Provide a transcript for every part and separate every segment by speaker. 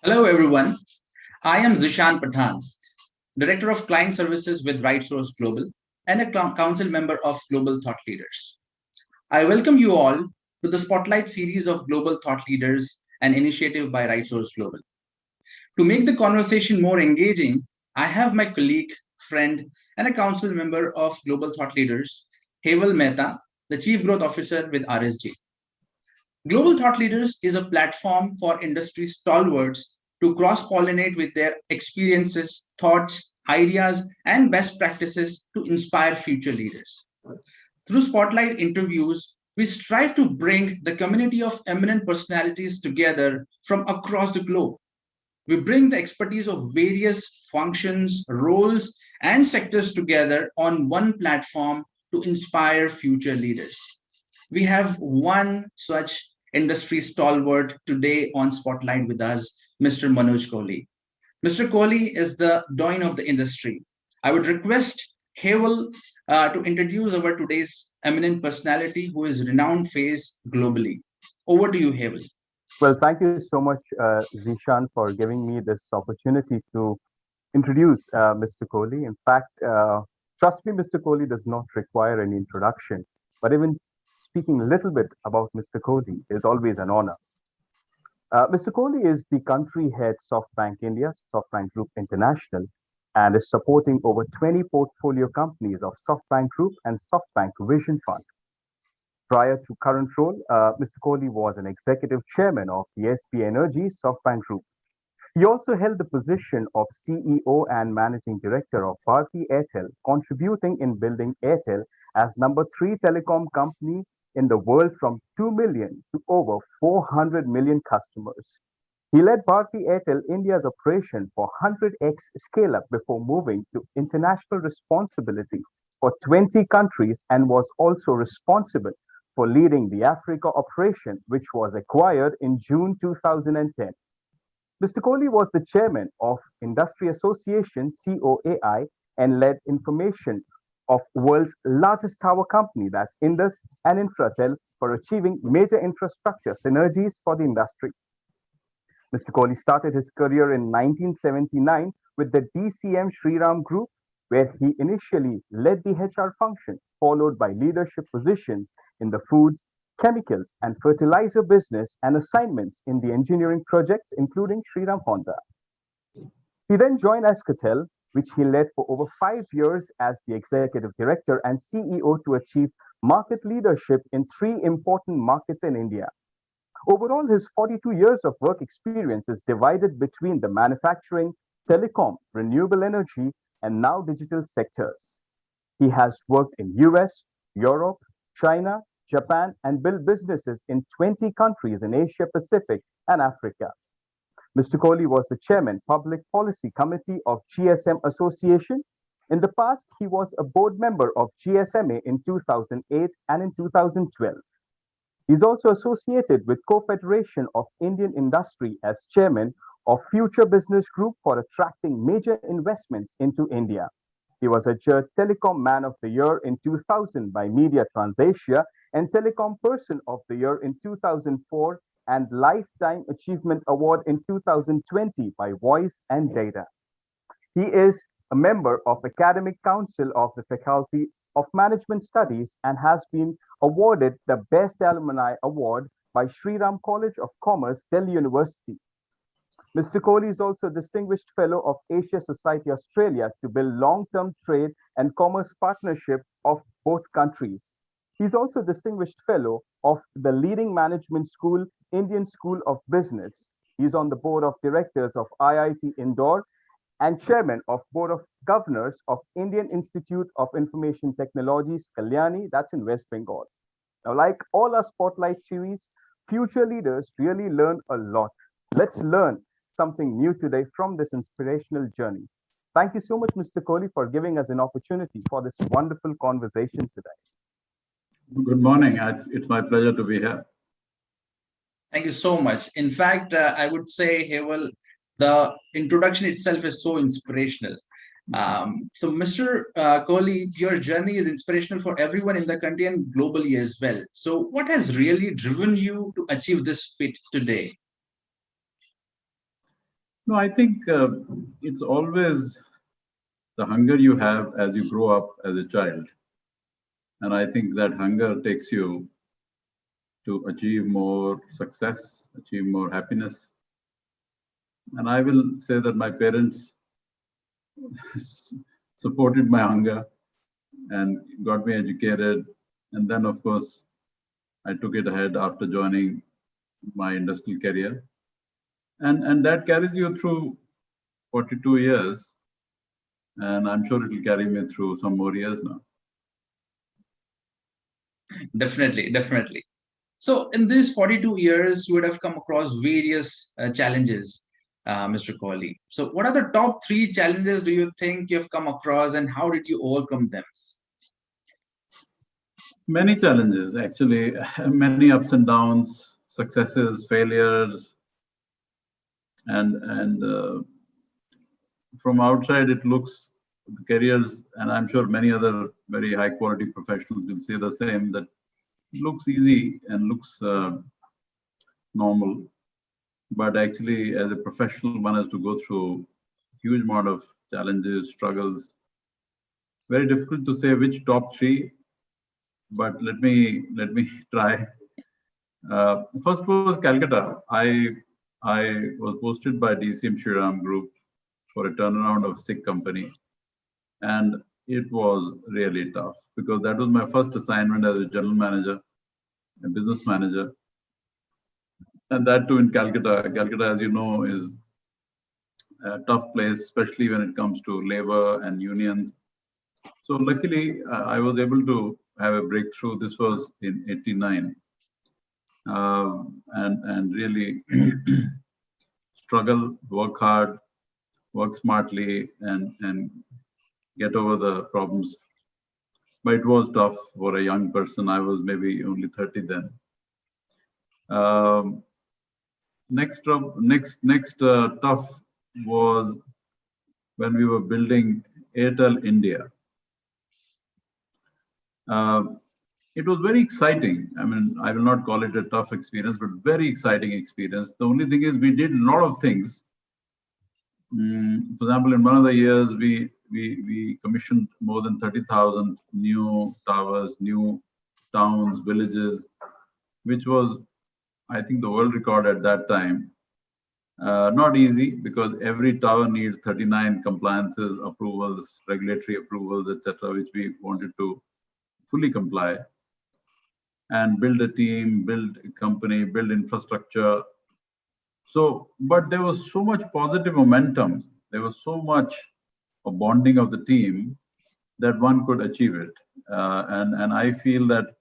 Speaker 1: Hello, everyone. I am Zishan Pathan, Director of Client Services with RightSource Global and a Council member of Global Thought Leaders. I welcome you all to the Spotlight series of Global Thought Leaders, an initiative by RightSource Global. To make the conversation more engaging, I have my colleague, friend, and a Council member of Global Thought Leaders, Heval Mehta, the Chief Growth Officer with RSG. Global Thought Leaders is a platform for industry stalwarts to cross pollinate with their experiences, thoughts, ideas, and best practices to inspire future leaders. Through spotlight interviews, we strive to bring the community of eminent personalities together from across the globe. We bring the expertise of various functions, roles, and sectors together on one platform to inspire future leaders. We have one such industry stalwart today on Spotlight with us, Mr. Manoj Kohli. Mr. Kohli is the doyen of the industry. I would request Heval to introduce our today's eminent personality who is renowned face globally. Over to you, Heval.
Speaker 2: Well, thank you so much, Zishan, for giving me this opportunity to introduce Mr. Kohli. In fact, trust me, Mr. Kohli does not require any introduction. But even speaking a little bit about Mr. Kohli is always an honor. Mr. Kohli is the country head SoftBank India, SoftBank Group International, and is supporting over 20 portfolio companies of SoftBank Group and SoftBank Vision Fund. Prior to current role, Mr. Kohli was an executive chairman of the SP Energy SoftBank Group. He also held the position of CEO and managing director of Bharti Airtel, contributing in building Airtel as number three telecom company in the world from 2 million to over 400 million customers. He led Bharti Airtel India's operation for 100x scale up before moving to international responsibility for 20 countries and was also responsible for leading the Africa operation, which was acquired in June 2010. Mr. Kohli was the chairman of Industry Association COAI and led information of world's largest tower company, that's Indus and Infratel, for achieving major infrastructure synergies for the industry. Mr. Kohli started his career in 1979 with the DCM Shriram Group, where he initially led the HR function, followed by leadership positions in the foods, chemicals, and fertilizer business and assignments in the engineering projects, including Shriram Honda. He then joined Ascatel, which he led for over 5 years as the executive director and CEO to achieve market leadership in three important markets in India. Overall, his 42 years of work experience is divided between the manufacturing, telecom, renewable energy, and now digital sectors. He has worked in US, Europe, China, Japan, and built businesses in 20 countries in Asia Pacific and Africa. Mr. Kohli was the chairman, Public Policy Committee of GSM Association. In the past, he was a board member of GSMA in 2008 and in 2012. He's also associated with Co-Federation of Indian Industry as chairman of Future Business Group for attracting major investments into India. He was adjudged Telecom Man of the Year in 2000 by Media Transasia and Telecom Person of the Year in 2004 and Lifetime Achievement Award in 2020 by Voice and Data. He is a member of Academic Council of the Faculty of Management Studies and has been awarded the Best Alumni Award by Sriram College of Commerce, Delhi University. Mr. Kohli is also a Distinguished Fellow of Asia Society Australia to build long-term trade and commerce partnership of both countries. He's also a Distinguished Fellow of the leading management school, Indian School of Business. He's on the board of directors of IIT Indore and chairman of board of governors of Indian Institute of Information Technologies, Kalyani, that's in West Bengal. Now, like all our Spotlight series, future leaders really learn a lot. Let's learn something new today from this inspirational journey. Thank you so much, Mr. Kohli, for giving us an opportunity for this wonderful conversation today.
Speaker 3: Good morning. It's my pleasure to be here.
Speaker 1: Thank you so much. In fact, I would say, Heval, the introduction itself is so inspirational. So, Mr. Kohli, your journey is inspirational for everyone in the country and globally as well. So, what has really driven you to achieve this feat today?
Speaker 3: No, I think it's always the hunger you have as you grow up as a child. And I think that hunger takes you to achieve more success, achieve more happiness. And I will say that my parents supported my hunger and got me educated. And then, of course, I took it ahead after joining my industrial career. And that carries you through 42 years. And I'm sure it will carry me through some more years now.
Speaker 1: Definitely, definitely. So, in these 42 years, you would have come across various challenges, Mr. Kohli. So, what are the top three challenges do you think you've come across, and how did you overcome them?
Speaker 3: Many challenges, actually, many ups and downs, successes, failures, and from outside it looks the careers, and I'm sure many other very high quality professionals will say the same, that it looks easy and looks normal, but actually as a professional one has to go through huge amount of challenges, struggles. Very difficult to say which top three, but let me try. First was Calcutta. I was posted by DCM Shriram Group for a turnaround of a sick company, and it was really tough because that was my first assignment as a general manager, a business manager, and that too in Calcutta. Calcutta, as you know, is a tough place, especially when it comes to labor and unions. So luckily, I was able to have a breakthrough. This was in '89, and really struggle, work hard, work smartly, and get over the problems. But it was tough for a young person. I was maybe only 30 then. Um, next tough was when we were building Airtel India. Uh, it was very exciting. I mean, I will not call it a tough experience, but very exciting experience. The only thing is we did a lot of things. For example, in one of the years, we commissioned more than 30,000 new towers, new towns, villages, which was, I think, the world record at that time. Not easy because every tower needs 39 compliances, approvals, regulatory approvals, etc., which we wanted to fully comply and build a team, build a company, build infrastructure. So, but there was so much positive momentum. There was so much a bonding of the team that one could achieve it. And I feel that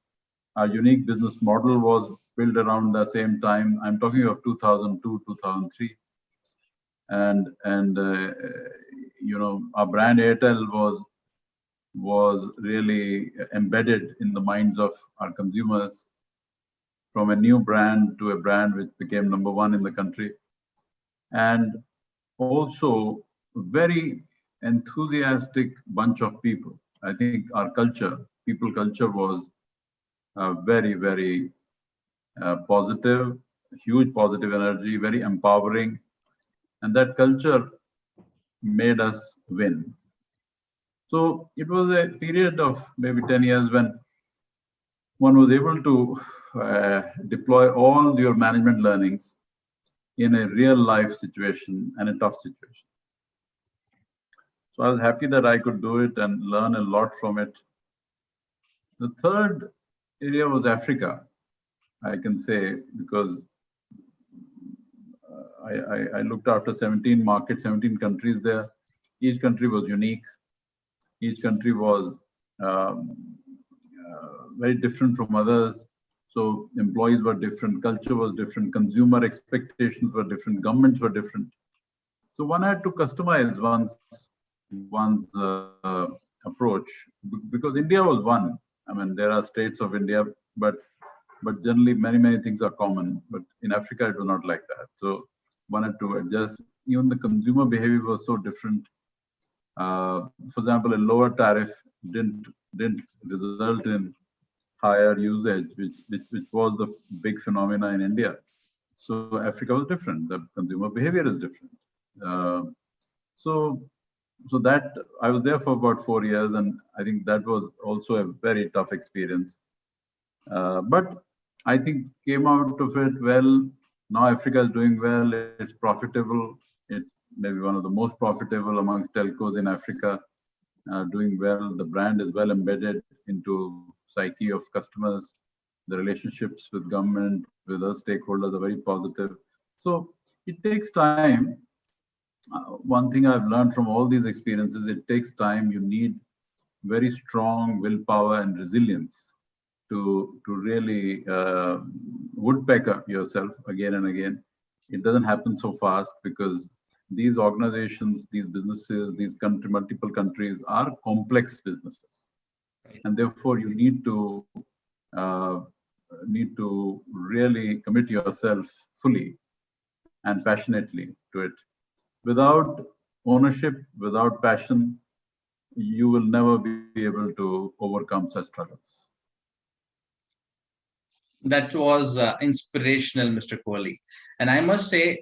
Speaker 3: our unique business model was built around the same time. I'm talking of 2002, 2003, and our brand Airtel was really embedded in the minds of our consumers, from a new brand to a brand which became number one in the country, and also very enthusiastic bunch of people. I think our culture, people culture, was very, very positive, huge positive energy, very empowering, and that culture made us win. So it was a period of maybe 10 years when one was able to deploy all your management learnings in a real life situation and a tough situation. So I was happy that I could do it and learn a lot from it. The third area was Africa, I can say, because I looked after 17 markets, 17 countries there. Each country was unique. Each country was very different from others. So employees were different, culture was different, consumer expectations were different, governments were different. So one had to customize one's approach, because India was one. I mean, there are states of India, but generally many things are common. But in Africa, it was not like that. So one had to adjust. Even the consumer behavior was so different. For example, a lower tariff didn't result in higher usage, which was the big phenomena in India. So Africa was different. The consumer behavior is different. Uh, so, so that I was there for about 4 years, and I think that was also a very tough experience. But I think came out of it well. Now Africa is doing well. It's profitable. It's maybe one of the most profitable amongst telcos in Africa. Doing well. The brand is well embedded into psyche of customers. The relationships with government, with other stakeholders are very positive. So it takes time. One thing I've learned from all these experiences, it takes time. You need very strong willpower and resilience to really woodpecker yourself again and again. It doesn't happen so fast because these organizations, these businesses, these multiple countries are complex businesses, and therefore you uh, need to really commit yourself fully and passionately to it. Without ownership, without passion, you will never be able to overcome such struggles.
Speaker 1: That was inspirational, Mr. Kohli. And I must say,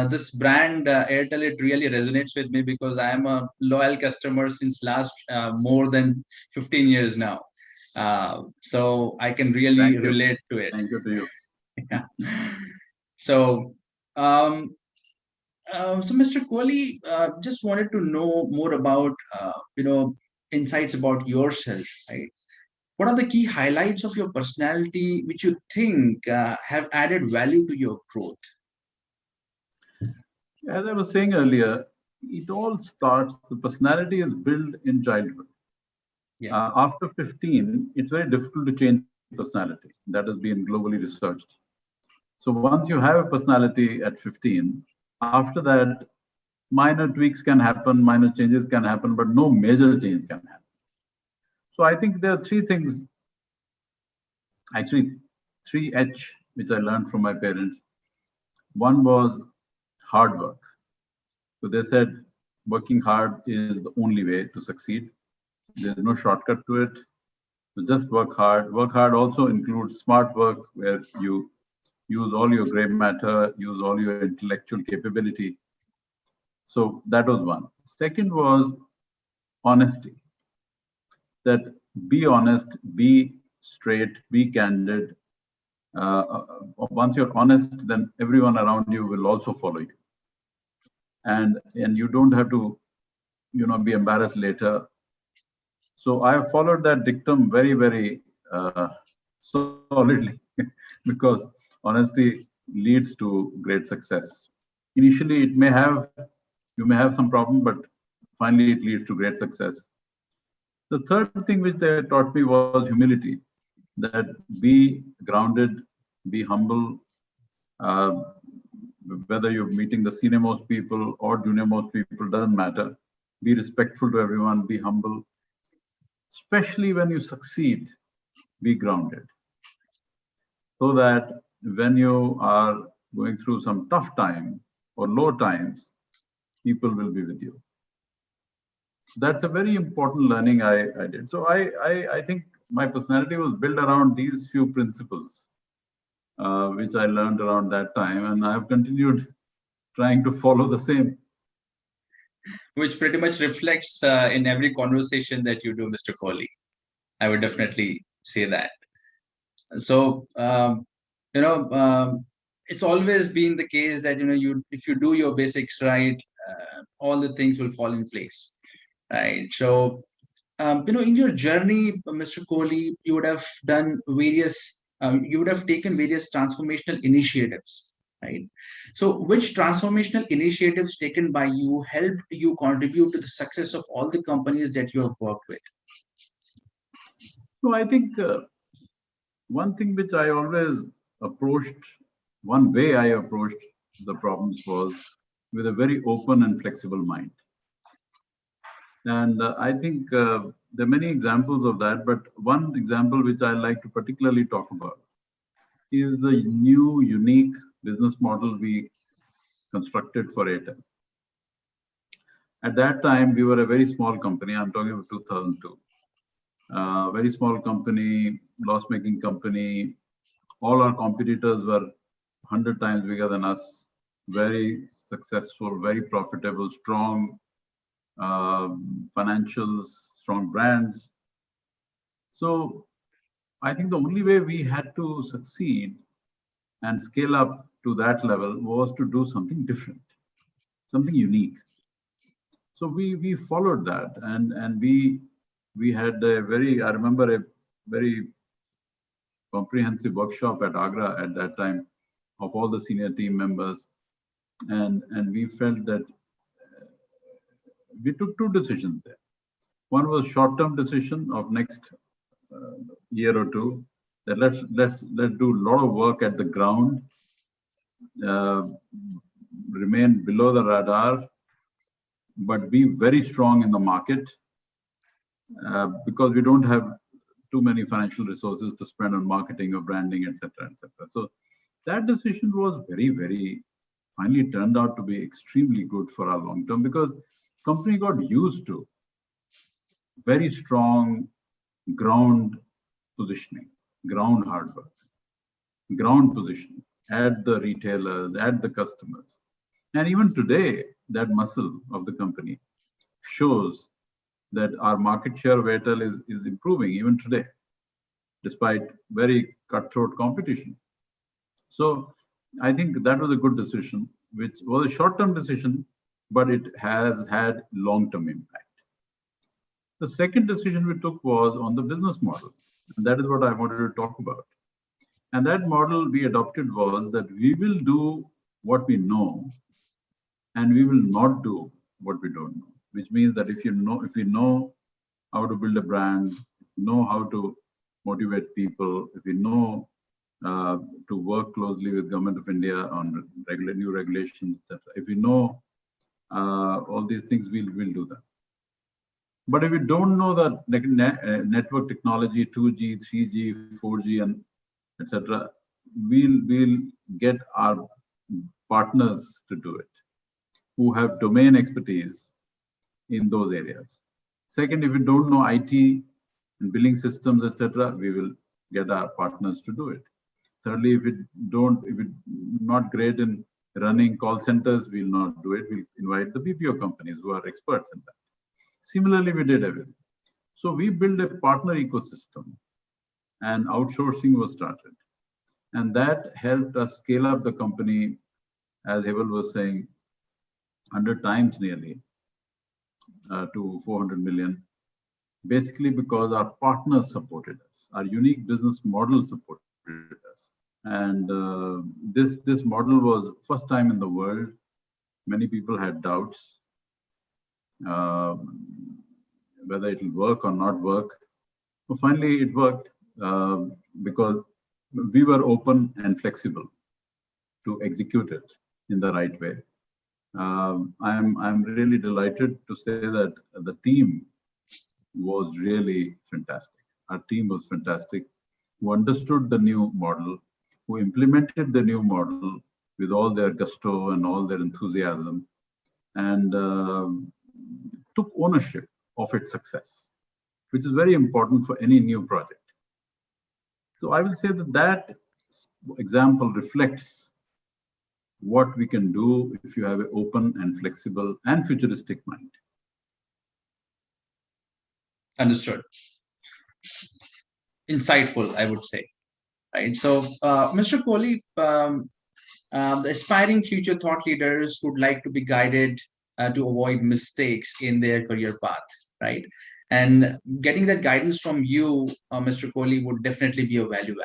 Speaker 1: this brand Airtel, it really resonates with me because I am a loyal customer since last more than 15 years now. So I can really
Speaker 3: Thank you.
Speaker 1: relate to it.
Speaker 3: Thank you to you.
Speaker 1: Yeah. So, um, so Mr. Kohli, just wanted to know more about insights about yourself, right? What are the key highlights of your personality which you think have added value to your growth?
Speaker 3: As I was saying earlier, it all starts, the personality is built in childhood.
Speaker 1: Yeah.
Speaker 3: After 15, it's very difficult to change personality. That has been globally researched. So once you have a personality at 15, after that, minor tweaks can happen, minor changes can happen, but no major change can happen. So I think there are three things, actually 3H, which I learned from my parents. One was hard work. So they said working hard is the only way to succeed. There's no shortcut to it. So just work hard. Work hard also includes smart work, where you use all your gray matter, use all your intellectual capability. So that was one. Second was honesty. That be honest, be straight, be candid. Once you're honest, then everyone around you will also follow you. And you don't have to, be embarrassed later. So I have followed that dictum very, very solidly because honesty leads to great success. Initially, you may have some problem, but finally it leads to great success. The third thing which they taught me was humility, that be grounded, be humble, uh, whether you're meeting the senior most people or junior most people, doesn't matter. Be respectful to everyone, be humble. Especially when you succeed, be grounded. So that when you are going through some tough time or low times, people will be with you. That's a very important learning I did. So I think my personality was built around these few principles, which I learned around that time, and I have continued trying to follow the same.
Speaker 1: Which pretty much reflects in every conversation that you do, Mr. Kohli. I would definitely say that. So, it's always been the case that if you do your basics right, all the things will fall in place, right? So, in your journey, Mr. Kohli, you would have taken various transformational initiatives, right? So, which transformational initiatives taken by you helped you contribute to the success of all the companies that you have worked with?
Speaker 3: So I think one thing which I always approached, one way I approached the problems was with a very open and flexible mind. And I think there are many examples of that, but one example which I like to particularly talk about is the new unique business model we constructed for Airtel. At that time, we were a very small company. I'm talking about 2002. Very small company, loss-making company. All our competitors were 100 times bigger than us. very successful, very profitable, strong financials, strong brands. So I think the only way we had to succeed and scale up to that level was to do something different, something unique. So we followed that, and we had a very, I remember a very comprehensive workshop at Agra at that time of all the senior team members, and we felt that we took two decisions there. One was short-term decision of next year or two, that let's do a lot of work at the ground, remain below the radar, but be very strong in the market, because we don't have too many financial resources to spend on marketing or branding, etc., etc. So that decision was very finally turned out to be extremely good for our long term, because company got used to very strong ground positioning, ground hard work, ground positioning at the retailers, at the customers. And even today, that muscle of the company shows that our market share of Airtel is improving even today, despite very cutthroat competition. So I think that was a good decision, which was a short-term decision, but it has had long-term impact. The second decision we took was on the business model, and that is what I wanted to talk about. And that model we adopted was that we will do what we know, and we will not do what we don't know. Which means that if we know how to build a brand, know how to motivate people, if we know to work closely with Government of India on new regulations, etc. If we know all these things, we'll do that. But if we don't know the network technology, 2G, 3G, 4G, and etc., we'll get our partners to do it, who have domain expertise in those areas. Second, if we don't know IT and billing systems, etc., we will get our partners to do it. Thirdly, if we're not great in running call centers, we'll not do it. We'll invite the BPO companies who are experts in that. Similarly, we did everything. So we built a partner ecosystem, and outsourcing was started. And that helped us scale up the company, as Heval was saying, 100 times nearly to 400 million, basically because our partners supported us. Our unique business model supported us. And this model was first time in the world. Many people had doubts whether it will work or not work. But finally, it worked because we were open and flexible to execute it in the right way. I'm really delighted to say that the team was really fantastic. Our team was fantastic, who understood the new model, who implemented the new model with all their gusto and all their enthusiasm, and took ownership of its success, which is very important for any new project. So I will say that example reflects what we can do if you have an open and flexible and futuristic mind.
Speaker 1: Understood. Insightful, I would say. Right. So, Mr. Kohli, the aspiring future thought leaders would like to be guided to avoid mistakes in their career path, right? And getting that guidance from you, Mr. Kohli, would definitely be a value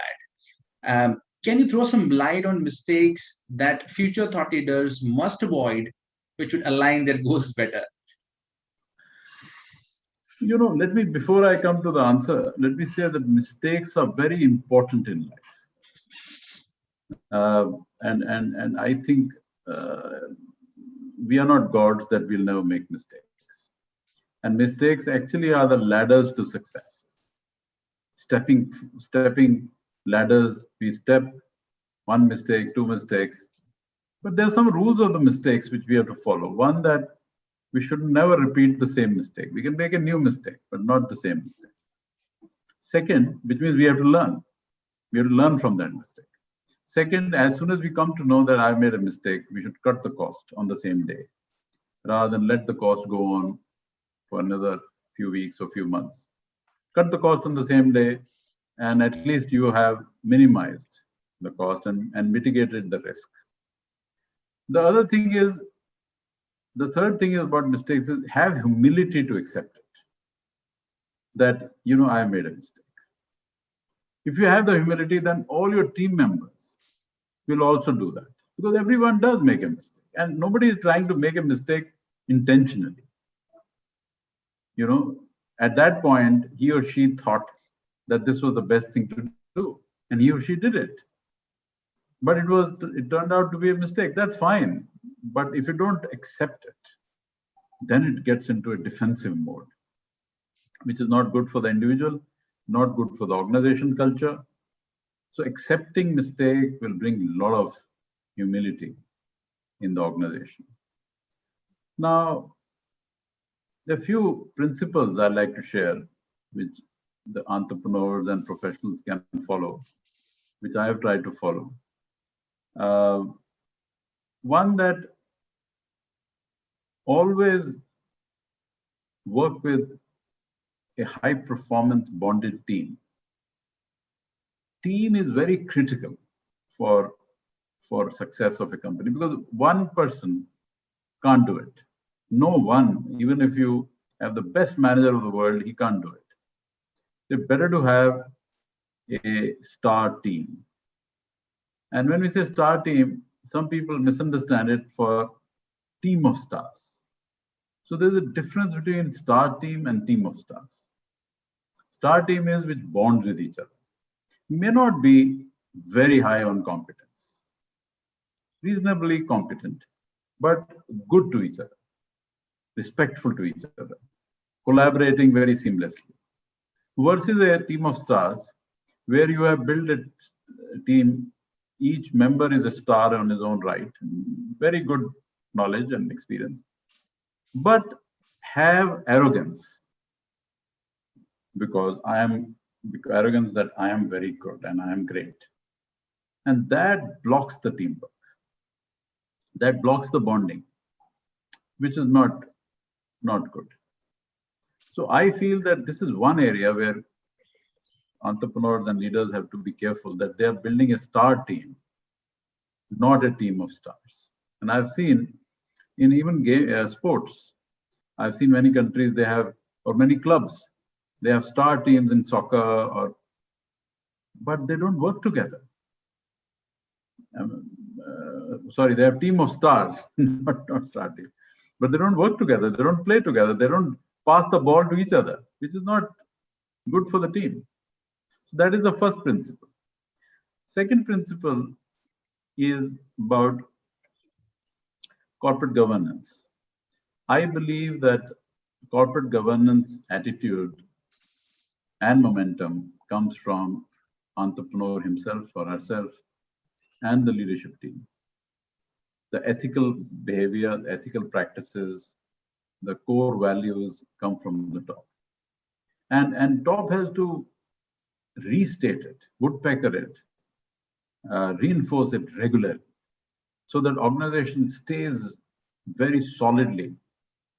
Speaker 1: add. Can you throw some light on mistakes that future thought leaders must avoid, which would align their goals better?
Speaker 3: You know, before I come to the answer, let me say that mistakes are very important in life. And I think we are not gods that will never make mistakes. And mistakes actually are the ladders to success. Stepping ladders, we step one mistake, two mistakes. But there are some rules of the mistakes which we have to follow. One, that we should never repeat the same mistake. We can make a new mistake, but not the same mistake. Second, which means we have to learn. We have to learn from that mistake. Second, as soon as we come to know that I've made a mistake, we should cut the cost on the same day, rather than let the cost go on for another few weeks or few months. Cut the cost on the same day, and at least you have minimized the cost and mitigated the risk. The other thing is, the third thing about mistakes is have humility to accept it. That, I made a mistake. If you have the humility, then all your team members will also do that, because everyone does make a mistake, and nobody is trying to make a mistake intentionally. At that point, he or she thought that this was the best thing to do, and he or she did it. But it turned out to be a mistake. That's fine. But if you don't accept it, then it gets into a defensive mode, which is not good for the individual, not good for the organization culture. So accepting mistake will bring a lot of humility in the organization. Now, there are a few principles I like to share, which the entrepreneurs and professionals can follow, which I have tried to follow. One, that always work with a high performance bonded team. Team is very critical for success of a company, because one person can't do it. No one, even if you have the best manager of the world, he can't do it. It's better to have a star team. And when we say star team, some people misunderstand it for team of stars. So there's a difference between star team and team of stars. Star team is which bonds with each other. May not be very high on competence, reasonably competent, but good to each other, respectful to each other, collaborating very seamlessly. Versus a team of stars, where you have built a team, each member is a star on his own right, very good knowledge and experience, but have arrogance, because arrogance that I am very good and I am great. And that blocks the teamwork. That blocks the bonding, which is not good. So I feel that this is one area where entrepreneurs and leaders have to be careful that they are building a star team, not a team of stars. And I've seen in even sports, I've seen many countries or many clubs, they have star teams in soccer, but they don't work together. Sorry, they have team of stars, not star team, but they don't work together. They don't play together. They don't pass the ball to each other, which is not good for the team. So that is the first principle. Second principle is about corporate governance. I believe that corporate governance attitude and momentum comes from entrepreneur himself or herself and the leadership team. The ethical behavior, the ethical practices, the core values come from the top. And top has to restate it, woodpecker it, reinforce it regularly, so that organization stays very solidly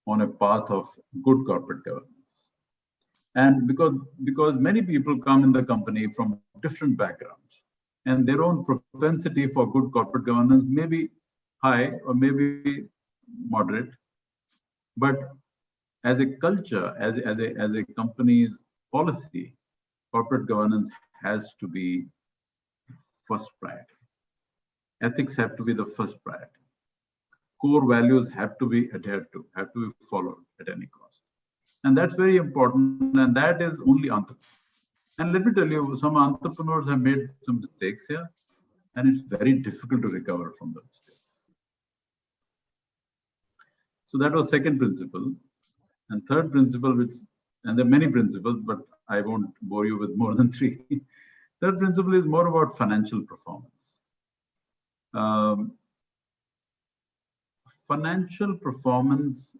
Speaker 3: on a path of good corporate governance. And because many people come in the company from different backgrounds, and their own propensity for good corporate governance may be high or maybe moderate, but as a culture, as a company's policy, corporate governance has to be first priority. Ethics have to be the first priority. Core values have to be adhered to, have to be followed at any cost. And that's very important, and that is only entrepreneurs. And let me tell you, some entrepreneurs have made some mistakes here, and it's very difficult to recover from the mistakes. So that was second principle. And third principle, and there are many principles, but I won't bore you with more than three. Third principle is more about financial performance. Financial performance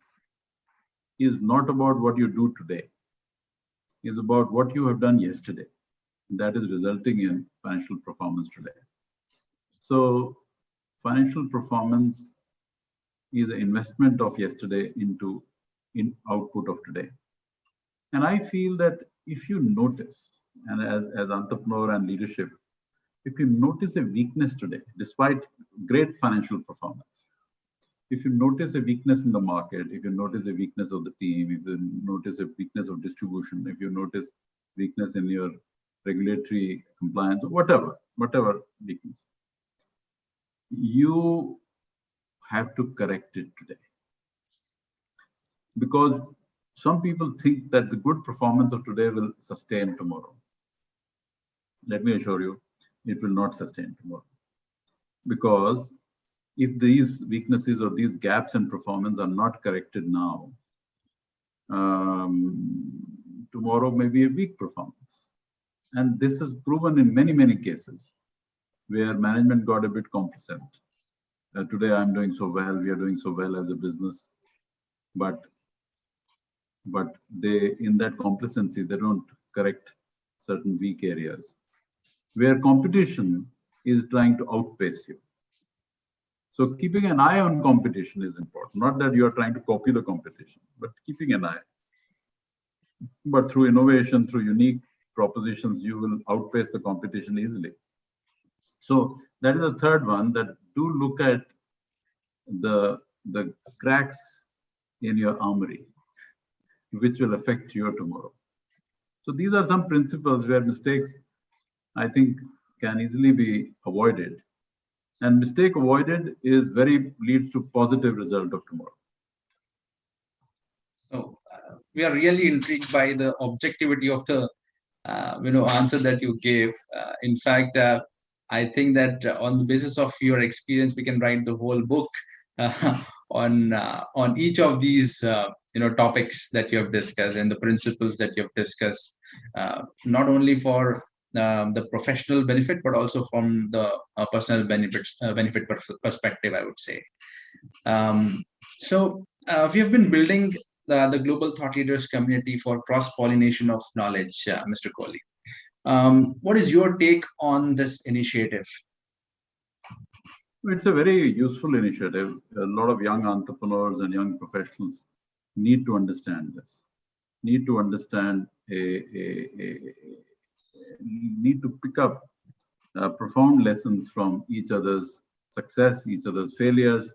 Speaker 3: is not about what you do today. It's about what you have done yesterday. That is resulting in financial performance today. So financial performance is an investment of yesterday into output of today. And I feel that if you notice, and as entrepreneur and leadership, if you notice a weakness today, despite great financial performance, if you notice a weakness in the market, if you notice a weakness of the team, if you notice a weakness of distribution, if you notice weakness in your regulatory compliance, or whatever weakness, you have to correct it today. Because some people think that the good performance of today will sustain tomorrow. Let me assure you, it will not sustain tomorrow. Because if these weaknesses or these gaps in performance are not corrected now, tomorrow may be a weak performance. And this is proven in many, many cases where management got a bit complacent. Today I'm doing so well, we are doing so well as a business, but they, in that complacency, they don't correct certain weak areas where competition is trying to outpace you. So keeping an eye on competition is important. Not that you are trying to copy the competition, but keeping an eye. But through innovation, through unique propositions, you will outpace the competition easily. So that is the third one, that do look at the cracks in your armory, which will affect you tomorrow. So these are some principles where mistakes, I think, can easily be avoided. And mistake avoided is leads to positive result of tomorrow.
Speaker 1: So we are really intrigued by the objectivity of the answer that you gave. In fact, I think that on the basis of your experience, we can write the whole book on each of these topics that you have discussed and the principles that you have discussed, not only for the professional benefit, but also from the personal benefit perspective, I would say. So we have been building the global thought leaders community for cross-pollination of knowledge, Mr. Kohli. What is your take on this initiative?
Speaker 3: It's a very useful initiative. A lot of young entrepreneurs and young professionals need to understand this, need to understand, need to pick up profound lessons from each other's success, each other's failures,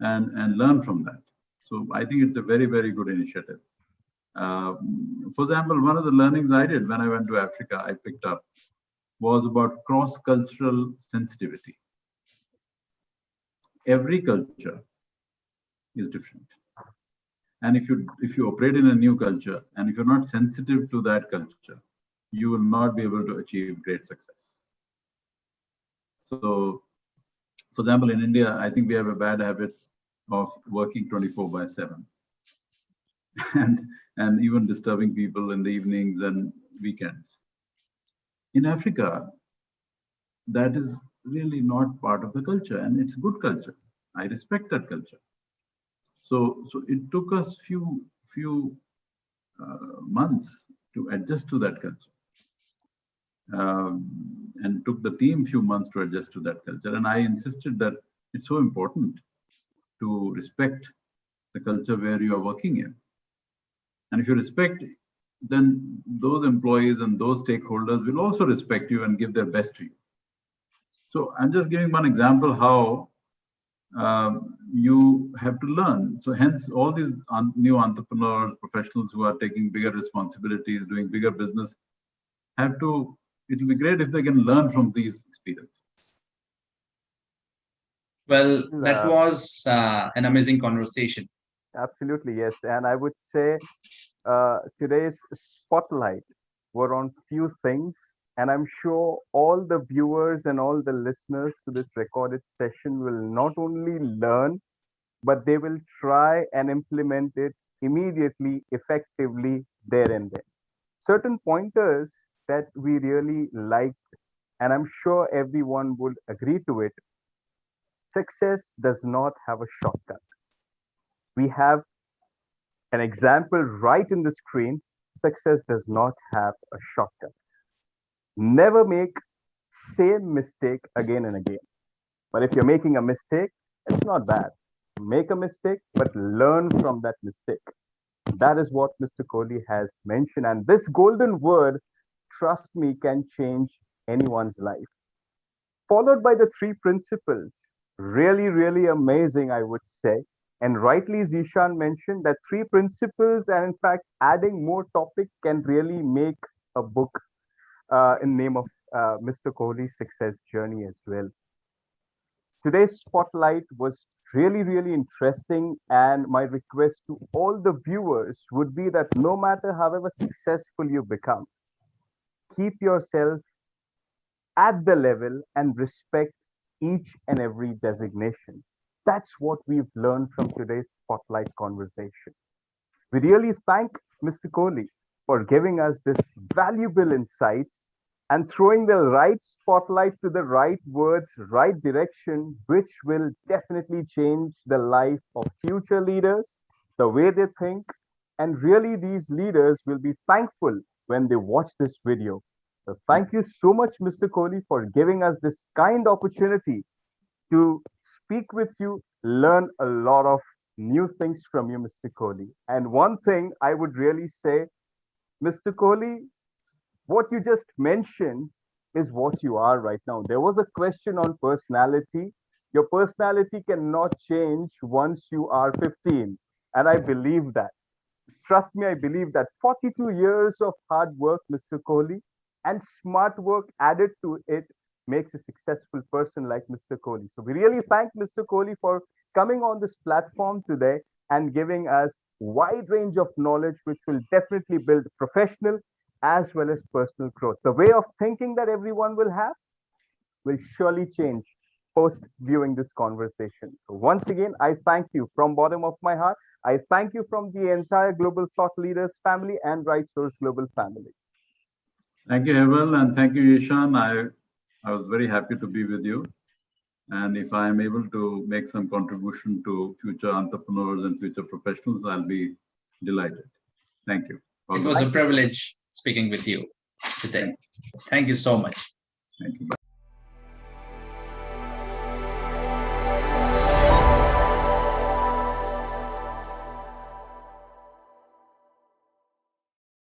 Speaker 3: and learn from that. So I think it's a very, very good initiative. For example, one of the learnings I did when I went to Africa, I picked up, was about cross-cultural sensitivity. Every culture is different. And if you operate in a new culture, and if you're not sensitive to that culture, you will not be able to achieve great success. So, for example, in India, I think we have a bad habit of working 24/7 and even disturbing people in the evenings and weekends. In Africa, that is really not part of the culture, and it's good culture. I respect that culture. So it took us few months to adjust to that culture, and took the team few months to adjust to that culture. And I insisted that it's so important to respect the culture where you are working in. And if you respect, then those employees and those stakeholders will also respect you and give their best to you. So I'm just giving one example how you have to learn. So hence all these new entrepreneurs, professionals who are taking bigger responsibilities, doing bigger business, it will be great if they can learn from these experiences.
Speaker 1: Well, that was an amazing conversation.
Speaker 2: Absolutely, yes. And I would say today's spotlight were on few things, and I'm sure all the viewers and all the listeners to this recorded session will not only learn, but they will try and implement it immediately, effectively, there and then. Certain pointers that we really liked, and I'm sure everyone would agree to it. Success does not have a shortcut. We have an example right in the screen. Success does not have a shortcut. Never make same mistake again and again. But if you're making a mistake, it's not bad. Make a mistake, but learn from that mistake. That is what Mr. Kohli has mentioned. And this golden word, trust me, can change anyone's life. Followed by the three principles. Really, really amazing, I would say. And rightly, Zishan mentioned that three principles, and in fact, adding more topic can really make a book in name of Mr. Kohli's success journey as well. Today's spotlight was really, really interesting. And my request to all the viewers would be that no matter however successful you become, keep yourself at the level and respect each and every designation. That's what we've learned from today's spotlight conversation. We really thank Mr. Kohli for giving us this valuable insights and throwing the right spotlight to the right words, right direction, which will definitely change the life of future leaders, the way they think, and really these leaders will be thankful when they watch this video. So thank you so much, Mr. Kohli, for giving us this kind opportunity to speak with you, learn a lot of new things from you, Mr. Kohli. And one thing I would really say, Mr. Kohli, what you just mentioned is what you are right now. There was a question on personality. Your personality cannot change once you are 15. And I believe that. Trust me, I believe that 42 years of hard work, Mr. Kohli, and smart work added to it makes a successful person like Mr. Kohli. So we really thank Mr. Kohli for coming on this platform today and giving us wide range of knowledge, which will definitely build professional as well as personal growth. The way of thinking that everyone will have will surely change post viewing this conversation. So once again, I thank you from bottom of my heart. I thank you from the entire Global Thought Leaders family and Right Source Global family.
Speaker 3: Thank you, Hemal, and thank you, Ishan. I was very happy to be with you. And if I am able to make some contribution to future entrepreneurs and future professionals, I'll be delighted. Thank you.
Speaker 1: It was a privilege speaking with you today. Thank you so much.
Speaker 3: Thank you.